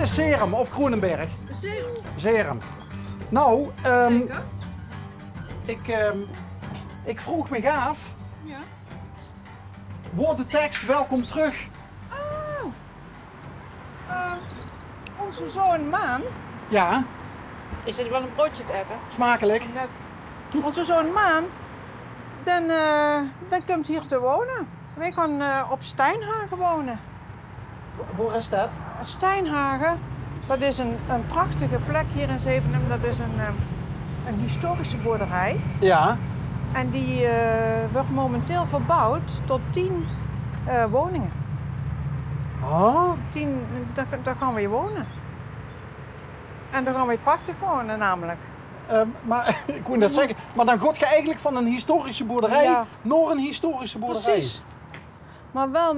is Zerum of Groenenberg? Zerum. Zerum. Nou, ik vroeg me af. Ja. Woordentekst, welkom terug. Onze zoon Maan. Ja, Is het wel een broodje te eten? smakelijk. Onze zoon Maan, dan komt hier te wonen. Wij gaan op Steinhagen wonen. Waar is dat? Steinhagen, dat is een prachtige plek hier in Zevenum. Dat is een historische boerderij. Ja. En die wordt momenteel verbouwd tot 10 woningen. Oh, 10, daar gaan we wonen. En daar gaan we prachtig wonen namelijk. maar ik moet net zeggen, maar dan gaat je eigenlijk van een historische boerderij Ja. naar een historische boerderij. Precies. Maar wel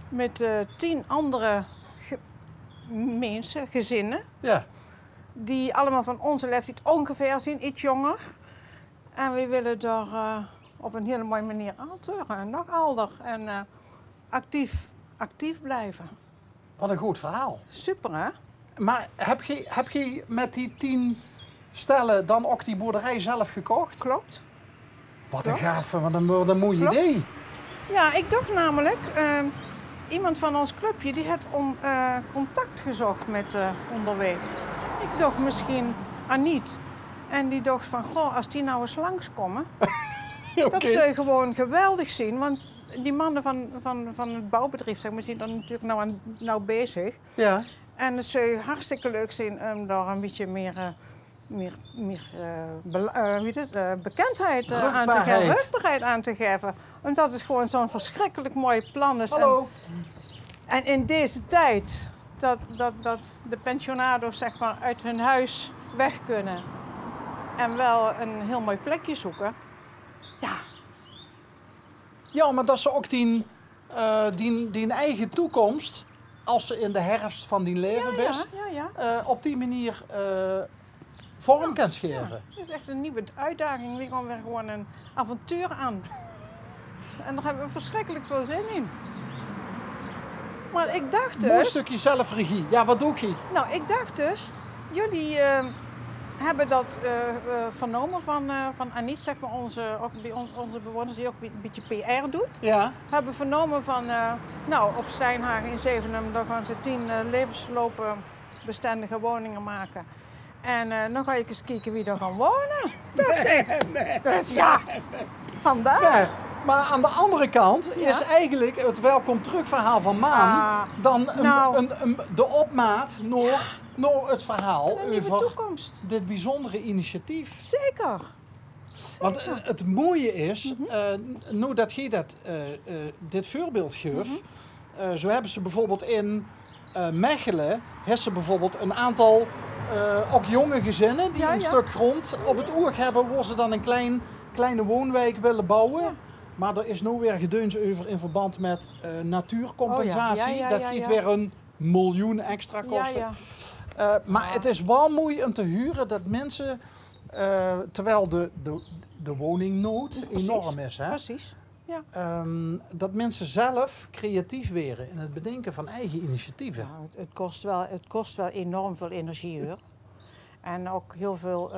met 10 andere mensen, gezinnen, Ja. die allemaal van onze leeftijd ongeveer zijn, iets jonger. En we willen daar op een hele mooie manier aanturen en nog ouder en actief blijven. Wat een goed verhaal. Super hè? Maar heb je met die 10 stellen dan ook die boerderij zelf gekocht? Klopt. Wat een Klopt. gaaf, wat een mooi Klopt. idee. Ja, ik dacht namelijk, iemand van ons clubje die had contact gezocht met onderweg. Ik dacht misschien Aniet. En die dacht van, goh, als die nou eens langskomen, dat Oké. zou je gewoon geweldig zien. Want die mannen van het bouwbedrijf zijn misschien dan natuurlijk nou bezig. Ja. En het zou hartstikke leuk zijn om daar een beetje meer bekendheid aan te geven, rugbaarheid aan te geven. Omdat het gewoon zo'n verschrikkelijk mooi plan is. Hallo. En in deze tijd, dat de pensionado's zeg maar uit hun huis weg kunnen en wel een heel mooi plekje zoeken. Ja, Ja, maar dat ze ook die eigen toekomst, als ze in de herfst van die leven is, ja. op die manier vorm kan geven. Het is echt een nieuwe uitdaging. We gaan weer gewoon een avontuur aan. En daar hebben we verschrikkelijk veel zin in. Maar ik dacht Mooi dus... stukje zelfregie. Ja, wat doe je? Nou, ik dacht dus... Jullie hebben dat vernomen van Aniet, zeg maar, onze bewoners die ook een beetje PR doet. Ja. Hebben vernomen van... nou, op Steinhagen in Zevenum, daar gaan ze 10 levensloopbestendige woningen maken. En dan ga ik eens kijken wie daar gaan wonen. Nee. Dus ja, vandaar. Ja, maar aan de andere kant is eigenlijk het welkom terug verhaal van Maan dan de opmaat naar het verhaal Een nieuwe over toekomst. dit bijzondere initiatief. Zeker. Want het mooie is, nu dat je dit voorbeeld geeft, zo hebben ze bijvoorbeeld in Mechelen, hebben ze bijvoorbeeld een aantal ook jonge gezinnen die een stuk grond op het oog hebben, waar ze dan een kleine woonwijk willen bouwen. Ja. Maar er is nu weer gedeuns over in verband met natuurcompensatie. Dat gaat weer $1 miljoen extra kosten. Maar het is wel mooi om te huren dat mensen, terwijl de woningnood enorm is, hè? Precies. Ja. Dat mensen zelf creatief werden in het bedenken van eigen initiatieven. Ja, het kost wel enorm veel energie, hoor. En ook heel veel...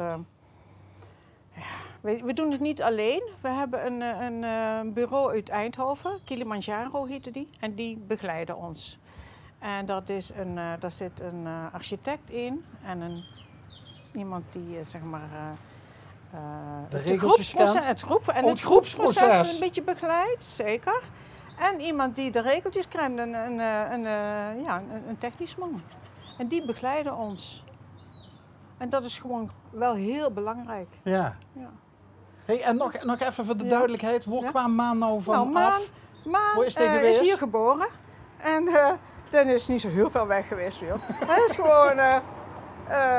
we doen het niet alleen. We hebben een bureau uit Eindhoven, Kilimanjaro heette die, en die begeleiden ons. En daar zit een architect in en iemand die zeg maar het groepsproces een beetje begeleidt, zeker. En iemand die de regeltjes kent, een technisch man. En die begeleiden ons. En dat is gewoon wel heel belangrijk. Ja. Hey, en nog even voor de duidelijkheid, waar kwam Maan nou van af? Maan is hier geboren. En dan is niet zo heel veel weg geweest. Joh. Hij is gewoon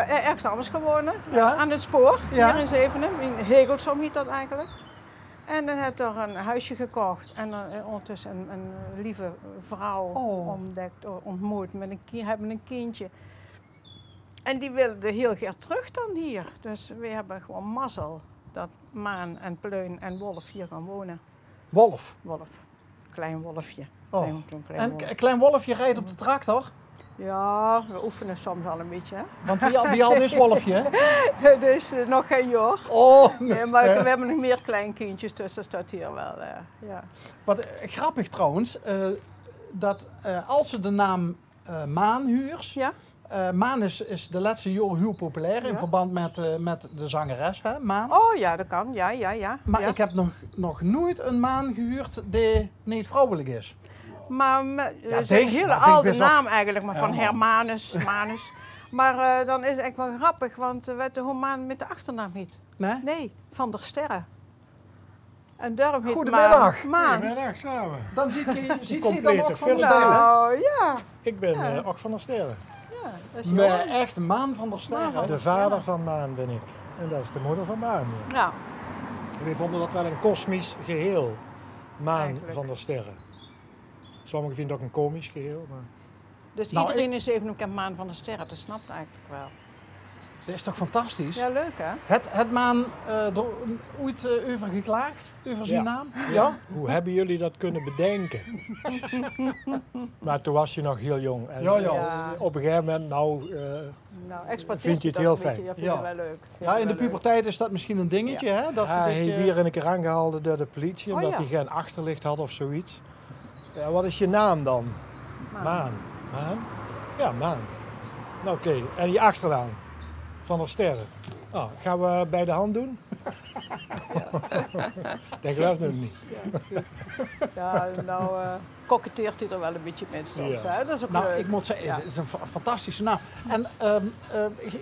ergens anders gewonnen. Aan het spoor, hier in Zevenum. In Hegelsom heet dat eigenlijk. En dan heeft er een huisje gekocht. En ondertussen een lieve vrouw ontmoet. Hebben een kindje. En die wilde heel graag terug dan hier. Dus we hebben gewoon mazzel dat Maan en Pleun en Wolf hier gaan wonen. Wolf? Wolf. Klein wolfje. En Klein Wolfje rijdt op de tractor? Ja, we oefenen soms al een beetje. Hè? Want wie al dus wolfje? Dus nog geen jaar. Oh, nee, maar we hebben nog meer kleinkindjes, dus dat staat hier wel. Ja. Wat grappig trouwens, dat als ze de naam Maan huurt. Ja? Maan is de laatste jaren heel populair in verband met de zangeres, hè, Maan. Oh ja, dat kan, ja. Maar ik heb nog nooit een Maan gehuurd die niet vrouwelijk is. Maar het is een hele oude naam eigenlijk, maar van Hermanus, Manus. Maar dan is het echt wel grappig, want we weten hoe Maan met de achternaam niet. Nee? Nee, Van der Sterren. En daarom heet Goedemiddag. Maan. Goedemiddag samen. Dan ziet je dan ook Van der Sterren? Nou, ja. Ik ben ook Van der Sterren. Ja, dat is maar echt Maan van der Sterren. De vader van Maan ben ik. En dat is de moeder van Maan. Ja. We vonden dat wel een kosmisch geheel. Maan eigenlijk. van der Sterren. Sommigen vinden het ook een komisch geheel. Maar... Dus iedereen is even een Maan van der Sterren, dat snapt eigenlijk wel. Dat is toch fantastisch? Ja, leuk hè? Het Maan ooit over geklaagd, over zijn naam? Ja? Hoe hebben jullie dat kunnen bedenken? Maar toen was je nog heel jong. En op een gegeven moment, vind je het heel fijn. Ja, vind je wel leuk. Ja, in de puberteit is dat misschien een dingetje, hè? Dat hij weer een keer aangehouden door de politie, omdat hij geen achterlicht had of zoiets. Ja, wat is je naam dan? Maan. Maan? Ja, Maan. Oké, en je achternaam? Van der Sterren. Nou, gaan we bij de hand doen? Dat geloof ik niet. Ja, nou koketteert hij er wel een beetje mee soms. Hè? Dat is ook leuk. Ik moet zeggen, het is een fantastische naam. En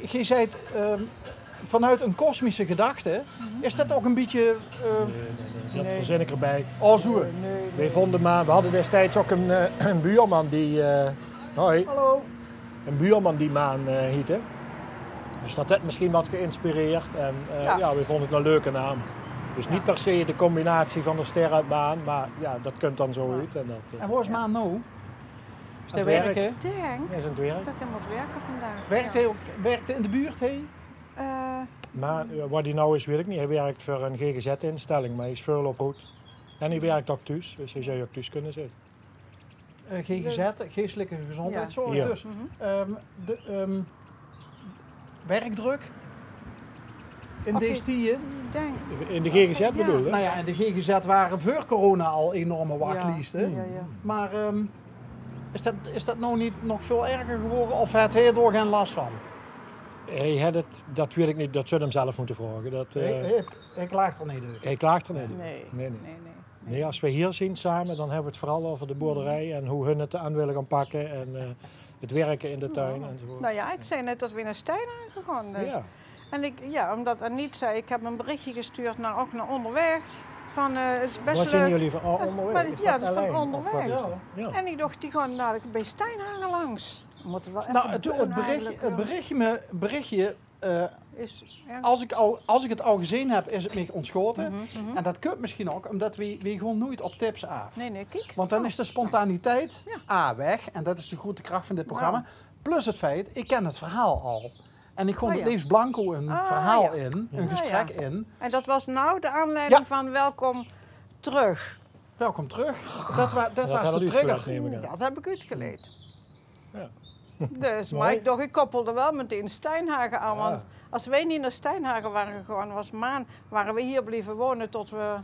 je zei het vanuit een kosmische gedachte. Is dat ook een beetje... Nee, dat verzin ik erbij. Oh, zo. Nee. We hadden destijds ook een buurman die... hoi. Hallo. Een buurman die Maan heette. Dus dat heeft misschien wat geïnspireerd en we vonden het een leuke naam. Dus niet per se de combinatie van de ster uit Maan, maar ja, dat komt dan zo uit. En waar is Maan nou? Is hij werken? Ik denk hij is aan het werk. dat hij moet werken vandaag. Werkt hij in de buurt? Maar wat hij nou is, weet ik niet. Hij werkt voor een GGZ-instelling, maar hij is veel op route. En hij werkt ook thuis, dus hij zou ook thuis kunnen zitten. GGZ, geestelijke gezondheidszorg. Ja. Dus, werkdruk in deze tijden? In de GGZ bedoel je? Nou ja, in de GGZ waren voor corona al enorme wachtlijsten. Ja. Maar is dat nou niet nog veel erger geworden of had hij er door geen last van? Hij had het, dat weet ik niet, dat zou hem zelf moeten vragen. Hij klaagt er niet over. Hij klaagt er niet. Nee, als we hier zien samen, dan hebben we het vooral over de boerderij en hoe hun het aan willen gaan pakken en het werken in de tuin enzovoort. Nou ja, ik zei net dat we naar Stijn gegaan. Dus. Ja. En omdat Aniet zei, ik heb een berichtje gestuurd ook naar onderweg. Van, het is best wat leuk. zien jullie van onderweg? Dat is van onderweg. Ja. En ik dacht, die gaan bij Stijnhagen langs. Moeten we wel even het berichtje als ik het al gezien heb, is het me ontschoten. En dat komt misschien ook omdat we gewoon nooit op tips af. Nee, kijk. Want dan is de spontaniteit weg. En dat is de grote kracht van dit programma. Plus het feit, ik ken het verhaal al. En ik gooi het liefst blanco een verhaal in, een gesprek in. En dat was nou de aanleiding van welkom terug. Welkom terug. Dat was de trigger. Dat heb ik uitgeleerd. Ja. Dus, maar ik koppelde wel meteen Stijnhagen aan. Want als wij niet naar Stijnhagen waren gegaan, waren we hier blijven wonen tot we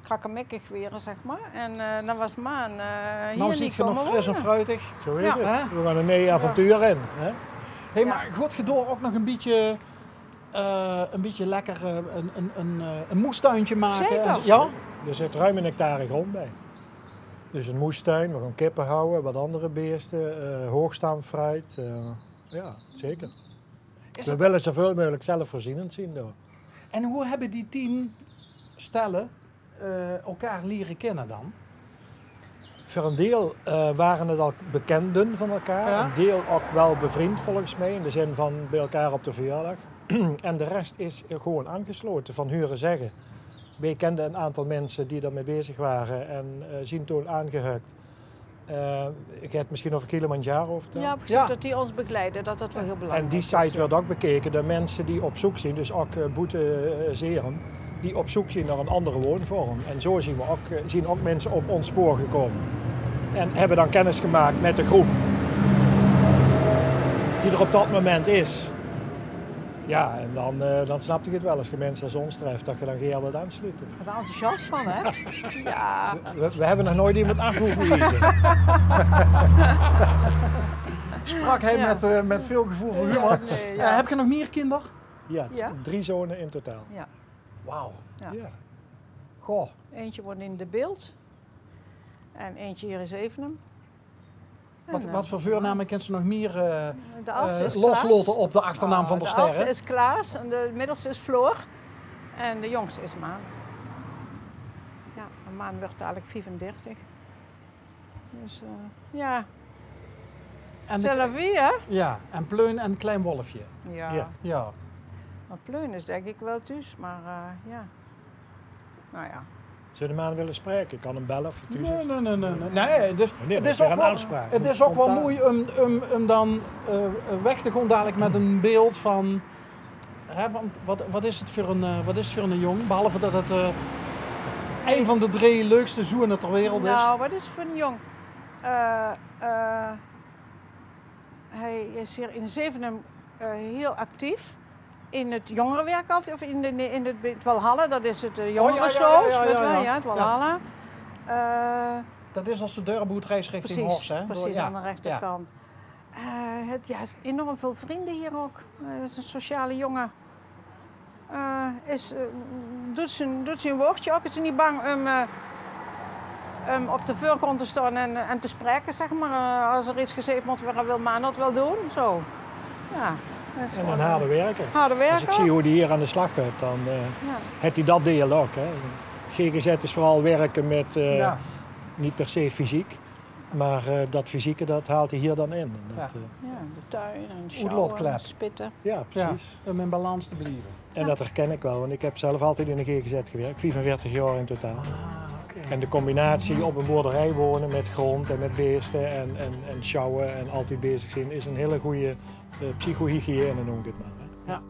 krakkemikkig werden, zeg maar. En dan was Maan hier nou niet ziet je nog fris en fruitig. Zo is het. We gaan een nieuw avontuur in. Hè? Hey, maar God gedoor ook nog een beetje lekker een moestuintje maken. Zeker. Ja? Er zit ruim een hectare grond bij. Dus een moestuin, we gaan kippen houden, wat andere beesten, hoogstaand fruit. Ja, zeker. We willen zoveel mogelijk zelfvoorzienend zien. Door. En hoe hebben die 10 stellen elkaar leren kennen dan? Voor een deel waren het al bekenden van elkaar. Ja? Een deel ook wel bevriend volgens mij, in de zin van bij elkaar op de verjaardag. En de rest is gewoon aangesloten van horen zeggen. Wij kenden een aantal mensen die daarmee bezig waren en zien toen aangehukt. Ik heb het misschien over Kilimanjaro verteld. Ja, precies, dat die ons begeleiden, dat wel heel belangrijk is. En die site werd ook bekeken door mensen die op zoek zijn, dus ook boetezeren, die op zoek zijn naar een andere woonvorm. En zo zien ook mensen op ons spoor gekomen. En hebben dan kennis gemaakt met de groep. die er op dat moment is. Ja, en dan snap je het wel als je mensen als ons treft, dat je dan geen wilt aansluiten. Ik ben er enthousiast van, hè? Ja. We hebben nog nooit iemand af hoeven verliezen. Sprak hij met veel gevoel voor humor. Nee, heb je nog meer kinderen? Ja, 3 zonen in totaal. Ja. Wauw. Ja. Goh. Eentje woont in De Beeld en eentje hier in Zevenum. Wat voor voornamen kent ze nog meer de oudste is losloten op de achternaam van de sterren? De oudste is Klaas en de middelste is Floor en de jongste is Maan. Ja, en Maan wordt dadelijk 35. Dus ja, c'est la vie, hè? Ja, en Pleun en Klein Wolfje. Ja. Maar Pleun is denk ik wel thuis, maar ja. Nou ja. Zullen we hem aan willen spreken? Ik kan hem bellen of je thuis is. Nee, het is ook wel mooi om dan weg te gaan dadelijk met een beeld van... Hè, want wat is het voor een jong? Behalve dat het een van de 3 leukste zoenen ter wereld is. Nou, wat is het voor een jong? Hij is hier in Zevenum heel actief. In het jongerenwerk altijd, of in het Walhalla, dat is het jongerenshows, het Walhalla. Dat is als de deurboerderij richting Hors, hè? Precies, aan de rechterkant. Hij heeft enorm veel vrienden hier ook. Het is een sociale jongen. Doet zijn woordje ook, is niet bang om op de voorgrond te staan en te spreken, zeg maar. Als er iets gezegd moet worden, wil Maan dat wel doen, zo. Ja. En een harde werken. Als ik zie hoe hij hier aan de slag gaat, dan heeft hij dat deel ook. Hè. GGZ is vooral werken met, niet per se fysiek, maar dat fysieke dat haalt hij hier dan in. Dat, de tuin en sjouwen, spitten. Ja, precies. Om in balans te blijven. En dat herken ik wel, want ik heb zelf altijd in de GGZ gewerkt, 45 jaar in totaal. En de combinatie op een boerderij wonen met grond en met beesten en sjouwen en altijd bezig zijn is een hele goede psychohygiëne, noem ik het maar. Ja.